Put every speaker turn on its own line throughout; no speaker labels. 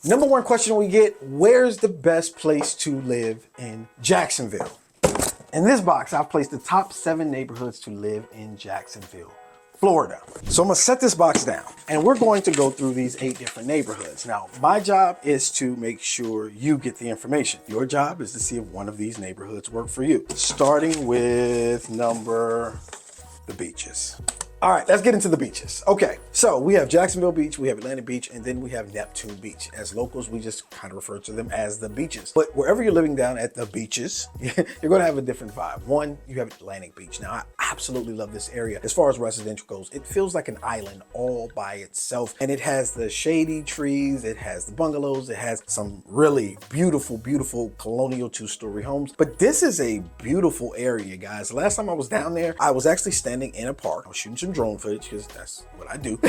Number one question we get, where's the best place to live in Jacksonville? In this box, I've placed the top 7 neighborhoods to live in Jacksonville, Florida. So I'm gonna set this box down and we're going to go through these 8 different neighborhoods. Now, my job is to make sure you get the information. Your job is to see if one of these neighborhoods work for you. Starting with the beaches. All right, let's get into the beaches. Okay, so we have Jacksonville Beach, we have Atlantic Beach, and then we have Neptune Beach. As locals, we just kind of refer to them as the beaches. But wherever you're living down at the beaches, you're gonna have a different vibe. One, you have Atlantic Beach. Now, I absolutely love this area. As far as residential goes, it feels like an island all by itself. And it has the shady trees, it has the bungalows, it has some really beautiful, beautiful colonial 2-story homes. But this is a beautiful area, guys. The last time I was down there, I was actually standing in a park. I was shooting some drone footage because that's what I do.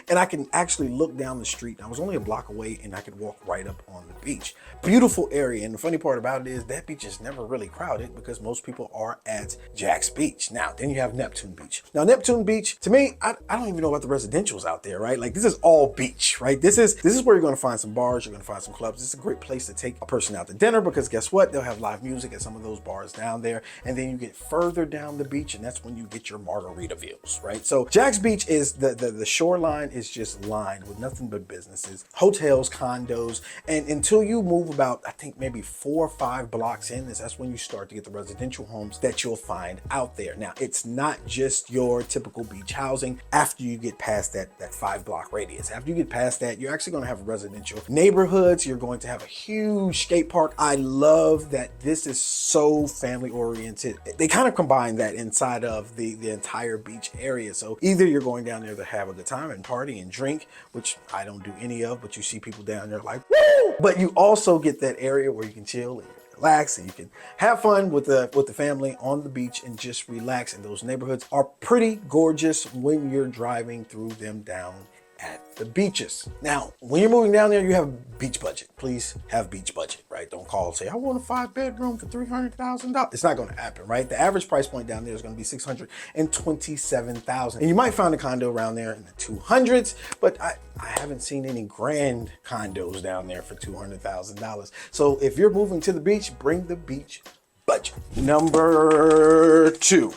And I can actually look down the street. I was only a block away and I could walk right up on the beach. Beautiful area. And the funny part about it is that beach is never really crowded because most people are at Jack's Beach. Now, then you have Neptune Beach. Now, Neptune Beach, to me, I don't even know about the residentials out there, right? Like, this is all beach, right? This is where you're going to find some bars, you're going to find some clubs. It's a great place to take a person out to dinner because guess what? They'll have live music at some of those bars down there. And then you get further down the beach and that's when you get your margarita views, right? So Jack's Beach is the shoreline is just lined with nothing but businesses, hotels, condos. And until you move about, I think maybe 4 or 5 blocks in, that's when you start to get the residential homes that you'll find out there. Now, it's not just your typical beach housing. After you get past that 5-block radius, after you get past that, you're actually going to have residential neighborhoods. You're going to have a huge skate park. I love that this is so family oriented. They kind of combine that inside of the entire beach area. So either you're going down there to have a good time and party and drink, which I don't do any of, but you see people down there like, woo! But you also get that area where you can chill and relax and you can have fun with the family on the beach and just relax. And those neighborhoods are pretty gorgeous when you're driving through them down at the beaches. Now, when you're moving down there, you have a beach budget. Please have beach budget, right? Don't call and say, I want a 5-bedroom for $300,000. It's not going to happen, right? The average price point down there is going to be $627,000. And you might find a condo around there in the 200s, but I haven't seen any grand condos down there for $200,000. So if you're moving to the beach, bring the beach budget. Number 2.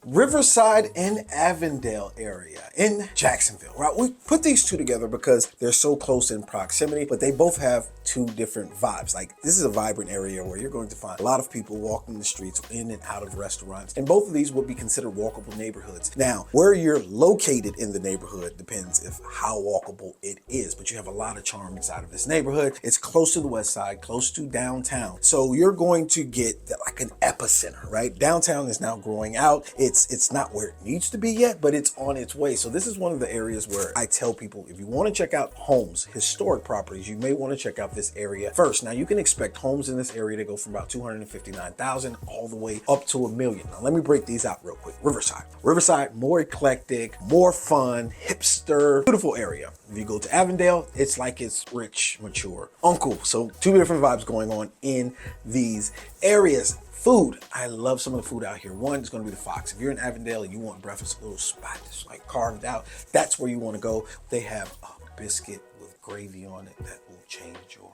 Riverside and Avondale area in Jacksonville, right? We put these two together because they're so close in proximity, but they both have 2 different vibes. Like, this is a vibrant area where you're going to find a lot of people walking the streets in and out of restaurants, and both of these would be considered walkable neighborhoods. Now, where you're located in the neighborhood depends if how walkable it is, but you have a lot of charm inside of this neighborhood. It's close to the west side, close to downtown. So you're going to get like an epicenter, right? Downtown is now growing out. It's not where it needs to be yet, but it's on its way. So this is one of the areas where I tell people, if you want to check out homes, historic properties, you may want to check out this area first. Now, you can expect homes in this area to go from about $259,000 all the way up to $1 million. Now, let me break these out real quick. Riverside, more eclectic, more fun, hipster, beautiful area. If you go to Avondale, it's like it's rich, mature, uncle. So 2 different vibes going on in these areas. Food, I love some of the food out here. One is going to be the Fox. If you're in Avondale and you want breakfast, a little spot that's like carved out, that's where you want to go. They have a biscuit with gravy on it that will change your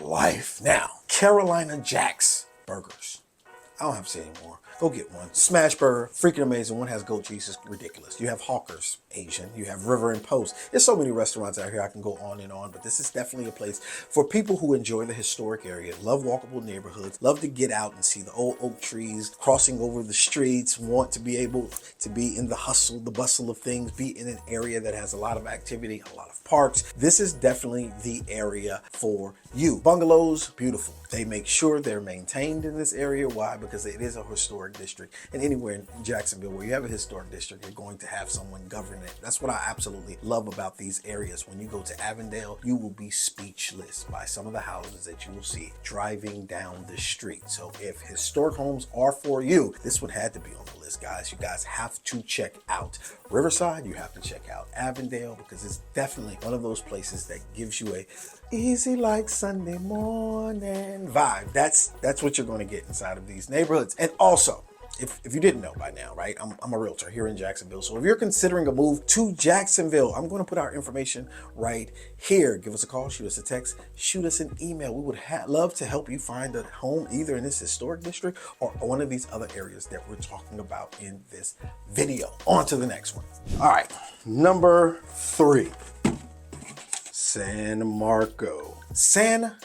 life. Now, Carolina Jack's burgers. I don't have to say anymore. Go get one. Smash burger, freaking amazing. One has goat cheese, it's ridiculous. You have Hawkers, Asian. You have River and Post. There's so many restaurants out here, I can go on and on, but this is definitely a place for people who enjoy the historic area, love walkable neighborhoods, love to get out and see the old oak trees, crossing over the streets, want to be able to be in the hustle, the bustle of things, be in an area that has a lot of activity, a lot of parks. This is definitely the area for you. Bungalows, beautiful. They make sure they're maintained in this area. Why? Because it is a historic district, and anywhere in Jacksonville where you have a historic district, you're going to have someone govern it. That's what I absolutely love about these areas. When you go to Avondale, you will be speechless by some of the houses that you will see driving down the street. So if historic homes are for you, this one had to be on the list, guys. You guys have to check out Riverside. You have to check out Avondale because it's definitely one of those places that gives you a easy like Sunday morning vibe. That's what you're going to get inside of these neighborhoods. And also, if you didn't know by now, right, I'm a realtor here in Jacksonville. So if you're considering a move to Jacksonville, I'm going to put our information right here. Give us a call, shoot us a text, shoot us an email. We would love to help you find a home either in this historic district or one of these other areas that we're talking about in this video. On to the next one. All right, number 3, San Marco. San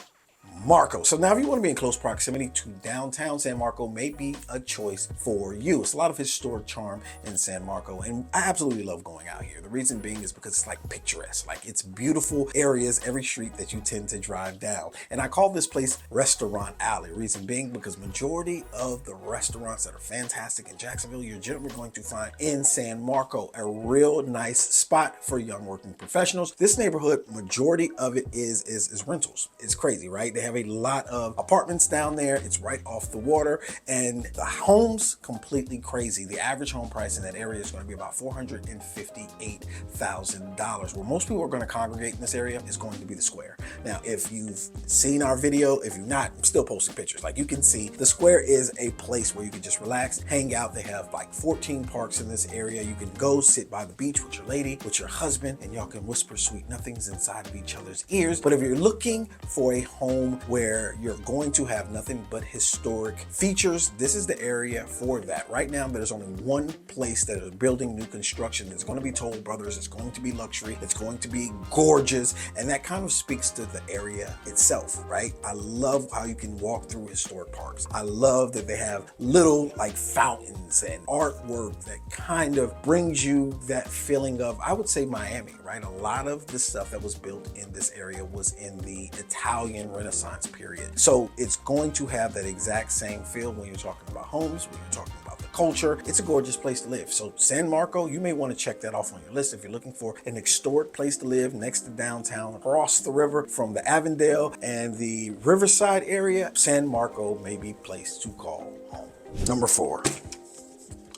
Marco. So now if you want to be in close proximity to downtown, San Marco may be a choice for you. It's a lot of historic charm in San Marco, and I absolutely love going out here. The reason being is because it's like picturesque, like it's beautiful areas, every street that you tend to drive down. And I call this place Restaurant Alley. Reason being because majority of the restaurants that are fantastic in Jacksonville, you're generally going to find in San Marco, a real nice spot for young working professionals. This neighborhood, majority of it is rentals. It's crazy, right? They have a lot of apartments down there. It's right off the water, and the homes completely crazy. The average home price in that area is going to be about $458,000. Where most people are going to congregate in this area is going to be the square. Now, if you've seen our video, if you've not, I'm still posting pictures. Like you can see, the square is a place where you can just relax, hang out. They have like 14 parks in this area. You can go sit by the beach with your lady, with your husband, and y'all can whisper sweet nothings inside of each other's ears. But if you're looking for a home where you're going to have nothing but historic features, this is the area for that. Right now, there's only one place that is building new construction. It's going to be Toll Brothers. It's going to be luxury. It's going to be gorgeous. And that kind of speaks to the area itself, right? I love how you can walk through historic parks. I love that they have little like fountains and artwork that kind of brings you that feeling of, I would say, Miami, right? A lot of the stuff that was built in this area was in the Italian Renaissance period. So it's going to have that exact same feel when you're talking about homes, when you're talking about the culture. It's a gorgeous place to live. So San Marco, you may want to check that off on your list if you're looking for an historic place to live next to downtown, across the river from the Avondale and the Riverside area. San Marco may be a place to call home. Number 4.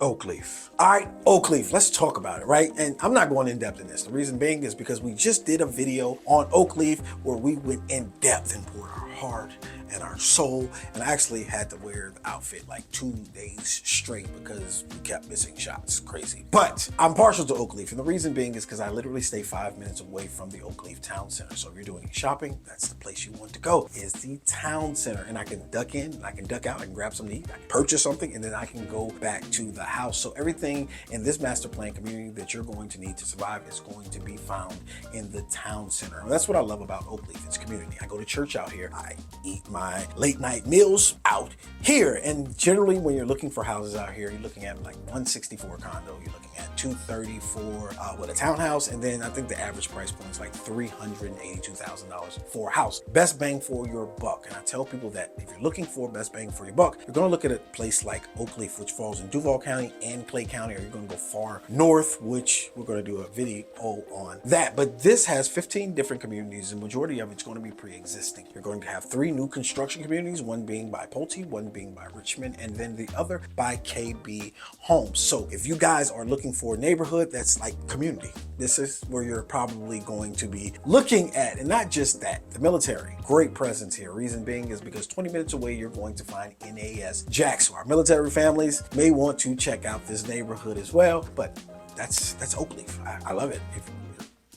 Oakleaf. All right, Oakleaf, let's talk about it, right? And I'm not going in depth in this. The reason being is because we just did a video on Oakleaf where we went in depth and poured our heart and our soul, and I actually had to wear the outfit like 2 days straight because we kept missing shots. Crazy. But I'm partial to Oakleaf, and the reason being is because I literally stay 5 minutes away from the Oakleaf Town Center. So if you're doing shopping, that's the place you want to go, is the Town Center. And I can duck in, and I can duck out, and grab something to eat, I can purchase something, and then I can go back to the house. So everything in this master plan community that you're going to need to survive is going to be found in the Town Center. And that's what I love about Oakleaf. It's community. I go to church out here. I eat my late night meals out here. And generally when you're looking for houses out here, you're looking at like 164 condo, you're looking at 234 with a townhouse, and then I think the average price point is like $382,000 for a house. Best bang for your buck. And I tell people that if you're looking for best bang for your buck, you're going to look at a place like Oakleaf, which falls in Duval County and Clay County, or you're going to go far north, which we're going to do a video on that. But this has 15 different communities, and majority of it's going to be pre-existing. You're going to have 3 new construction communities, one being by Pulte, one being by Richmond, and then the other by KB Homes. So if you guys are looking for a neighborhood that's like community, this is where you're probably going to be looking at. And not just that, the military, great presence here. Reason being is because 20 minutes away, you're going to find NAS Jax. So our military families may want to check out this neighborhood as well, but that's Oakleaf. I love it. If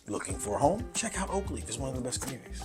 you're looking for a home, check out Oakleaf. It's one of the best communities.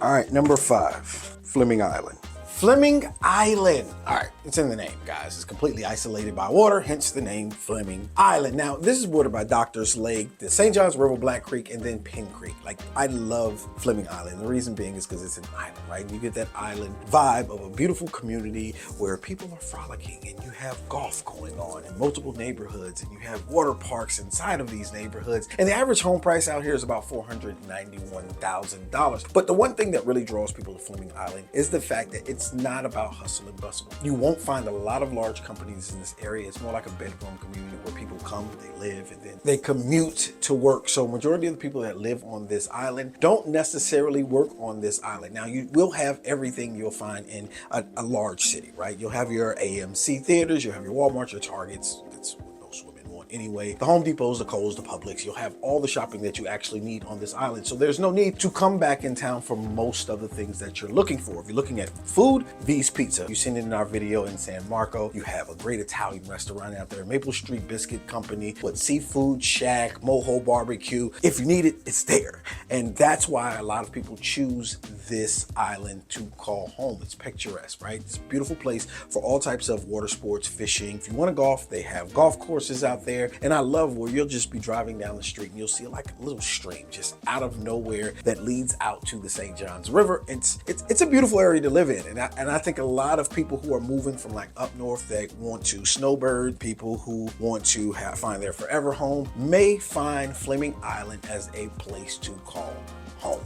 All right, number 5, Fleming Island. Fleming Island. All right, it's in the name, guys. It's completely isolated by water, hence the name Fleming Island. Now, this is bordered by Doctor's Lake, the St. Johns River, Black Creek, and then Penn Creek. Like, I love Fleming Island. The reason being is because it's an island, right? And you get that island vibe of a beautiful community where people are frolicking, and you have golf going on in multiple neighborhoods, and you have water parks inside of these neighborhoods. And the average home price out here is about $491,000. But the one thing that really draws people to Fleming Island is the fact that it's not about hustle and bustle. You won't find a lot of large companies in this area. It's more like a bedroom community where people come, they live, and then they commute to work. So majority of the people that live on this island don't necessarily work on this island. Now, you will have everything you'll find in a large city, right? You'll have your AMC theaters, you'll have your Walmart, your Targets. That's what most women want. anyway. The Home Depots, the Kohl's, the Publix, you'll have all the shopping that you actually need on this island. So there's no need to come back in town for most of the things that you're looking for. If you're looking at food, V's Pizza. You've seen it in our video in San Marco. You have a great Italian restaurant out there, Maple Street Biscuit Company, with Seafood Shack, Moho Barbecue. If you need it, it's there. And that's why a lot of people choose this island to call home. It's picturesque, right? It's a beautiful place for all types of water sports, fishing. If you want to golf, they have golf courses out there. And I love where you'll just be driving down the street and you'll see like a little stream just out of nowhere that leads out to the St. Johns River. It's a beautiful area to live in. And I think a lot of people who are moving from like up north that want to snowbird, people who want to find their forever home, may find Fleming Island as a place to call home.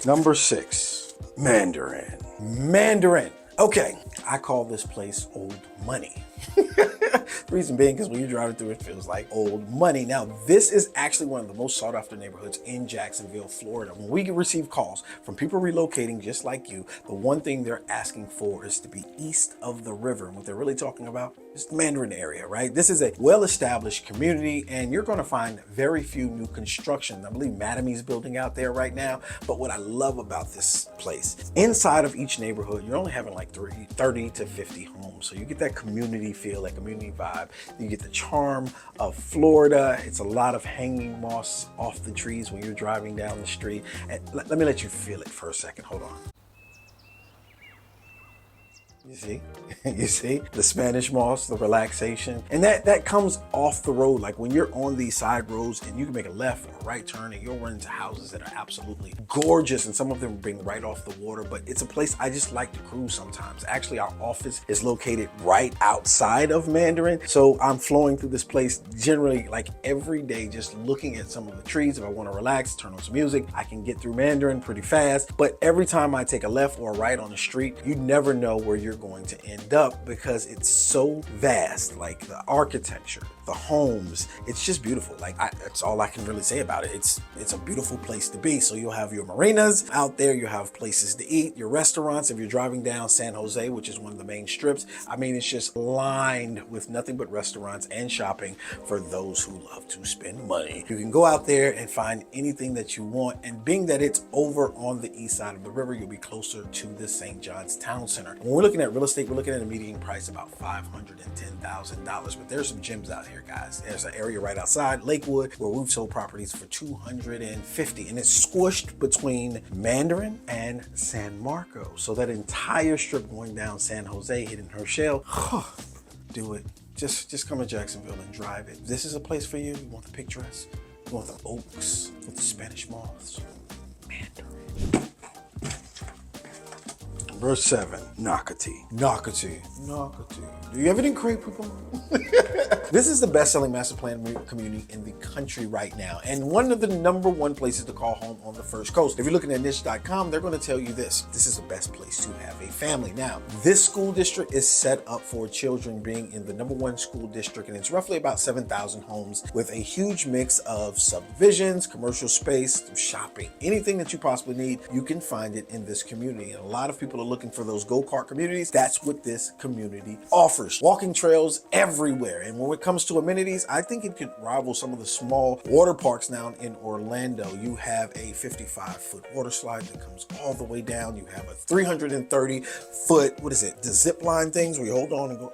Number 6, Mandarin. Mandarin. Okay, I call this place old money. The reason being because when you're driving through, it feels like old money. Now, this is actually one of the most sought after neighborhoods in Jacksonville, Florida. When we receive calls from people relocating just like you, the one thing they're asking for is to be east of the river. And what they're really talking about is the Mandarin area, right? This is a well-established community and you're going to find very few new construction. I believe Madamy's building out there right now. But what I love about this place, inside of each neighborhood, you're only having like 30 to 50 homes. So you get that community feel, that community vibe. You get the charm of Florida. It's a lot of hanging moss off the trees when you're driving down the street. And let me let you feel it for a second. Hold on. You see, you see the Spanish moss, the relaxation, and that comes off the road. Like when you're on these side roads and you can make a left or a right turn and you'll run into houses that are absolutely gorgeous. And some of them bring right off the water, but it's a place I just like to cruise sometimes. Actually, our office is located right outside of Mandarin. So I'm flowing through this place generally like every day, just looking at some of the trees. If I want to relax, turn on some music, I can get through Mandarin pretty fast. But every time I take a left or a right on the street, you never know where you're going to end up because it's so vast. Like the architecture, the homes, it's just beautiful. Like that's all I can really say about it. It's a beautiful place to be. So you'll have your marinas out there, you have places to eat, your restaurants. If you're driving down San Jose, which is one of the main strips, I mean, it's just lined with nothing but restaurants and shopping for those who love to spend money. You can go out there and find anything that you want. And being that it's over on the east side of the river, you'll be closer to the St. John's Town Center. When we're looking at real estate, we're looking at a median price about $510,000, but there's some gems out here, guys. There's an area right outside Lakewood where we've sold properties for $250, and it's squished between Mandarin and San Marco. So that entire strip going down San Jose, hitting Herschel, do it. Just come to Jacksonville and drive it. This is a place for you. You want the picturesque, you want the oaks with the Spanish moths. Mandarin. Verse 7, Noti. Do you have any great people? This is the best-selling master plan community in the country right now, and one of the #1 places to call home on the First Coast. If you're looking at niche.com, they're going to tell you this is the best place to have a family. Now, this school district is set up for children being in the #1 school district, and it's roughly about 7,000 homes with a huge mix of subdivisions, commercial space, shopping, anything that you possibly need, you can find it in this community. And a lot of people are looking for those go-kart communities. That's what this community offers. Walking trails everywhere. And when it comes to amenities, I think it could rival some of the small water parks down in Orlando. You have a 55-foot water slide that comes all the way down. You have a 330-foot, the zip line things where you hold on and go,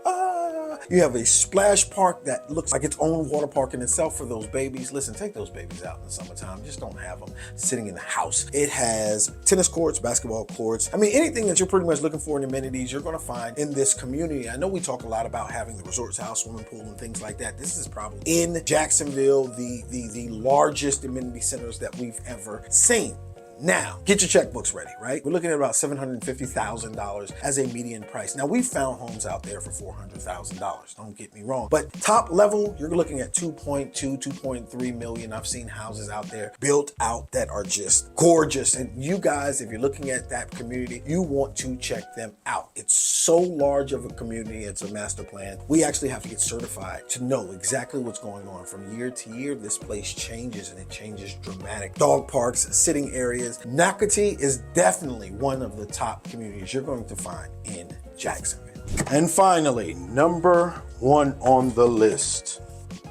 You have a splash park that looks like its own water park in itself for those babies. Listen, take those babies out in the summertime. Just don't have them sitting in the house. It has tennis courts, basketball courts. I mean, anything that you're pretty much looking for in amenities, you're going to find in this community. I know we talk a lot about having the resorts house, swimming pool, and things like that. This is probably in Jacksonville, the largest amenity centers that we've ever seen. Now, get your checkbooks ready, right? We're looking at about $750,000 as a median price. Now, we've found homes out there for $400,000, don't get me wrong. But top level, you're looking at 2.2, 2.3 million. I've seen houses out there built out that are just gorgeous. And you guys, if you're looking at that community, you want to check them out. It's so large of a community. It's a master plan. We actually have to get certified to know exactly what's going on. From year to year, this place changes, and it changes dramatic. Dog parks, sitting areas. Noti is definitely one of the top communities you're going to find in Jacksonville. And finally, number 1 on the list,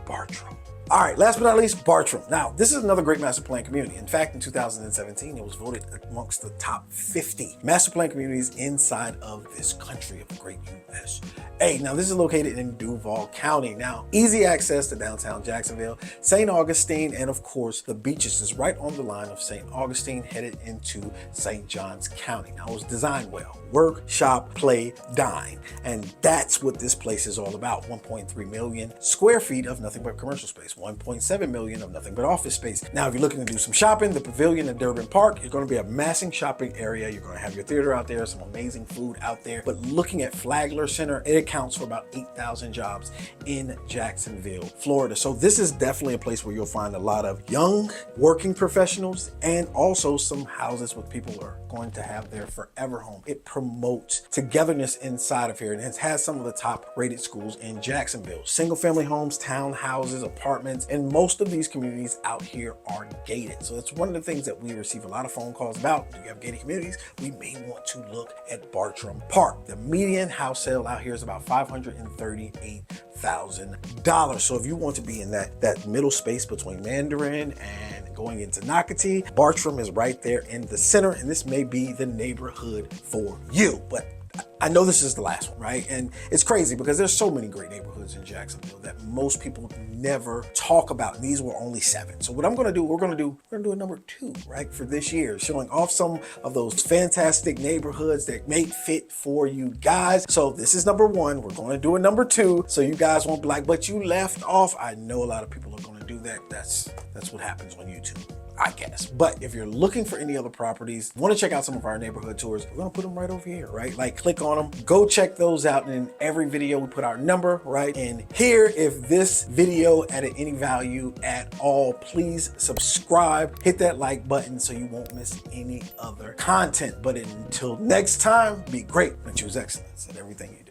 Bartrum. All right, last but not least, Bartrum. Now, this is another great master plan community. In fact, in 2017, it was voted amongst the top 50 master plan communities inside of this country of the great USA. Now, this is located in Duval County. Now, easy access to downtown Jacksonville, St. Augustine, and of course, the beaches is right on the line of St. Augustine headed into St. Johns County. Now, it was designed well. Work, shop, play, dine. And that's what this place is all about. 1.3 million square feet of nothing but commercial space. 1.7 million of nothing but office space. Now, if you're looking to do some shopping, the Pavilion at Durbin Park is going to be a massing shopping area. You're going to have your theater out there, some amazing food out there. But looking at Flagler Center, it accounts for about 8,000 jobs in Jacksonville, Florida. So this is definitely a place where you'll find a lot of young working professionals and also some houses where people are going to have their forever home. It promotes togetherness inside of here, and it has some of the top rated schools in Jacksonville. Single family homes, townhouses, apartments, and most of these communities out here are gated. So it's one of the things that we receive a lot of phone calls about. Do you have gated communities? We may want to look at Bartrum Park. The median house sale out here is about $538,000. So if you want to be in that middle space between Mandarin and going into Nocatee, Bartrum is right there in the center, and this may be the neighborhood for you. But I know this is the last one, right? And it's crazy because there's so many great neighborhoods in Jacksonville that most people never talk about. And these were only 7. So what I'm going to do, we're going to do a number 2, right, for this year, showing off some of those fantastic neighborhoods that may fit for you guys. So this is number 1. We're going to do a number 2. So you guys won't be like, but you left off. I know a lot of people are going to do that. That's what happens on YouTube, I guess. But if you're looking for any other properties, want to check out some of our neighborhood tours, we're gonna put them right over here, right? Like, click on them, go check those out. And in every video, we put our number right in here. If this video added any value at all, please subscribe, hit that like button so you won't miss any other content. But until next time, be great and choose excellence in everything you do.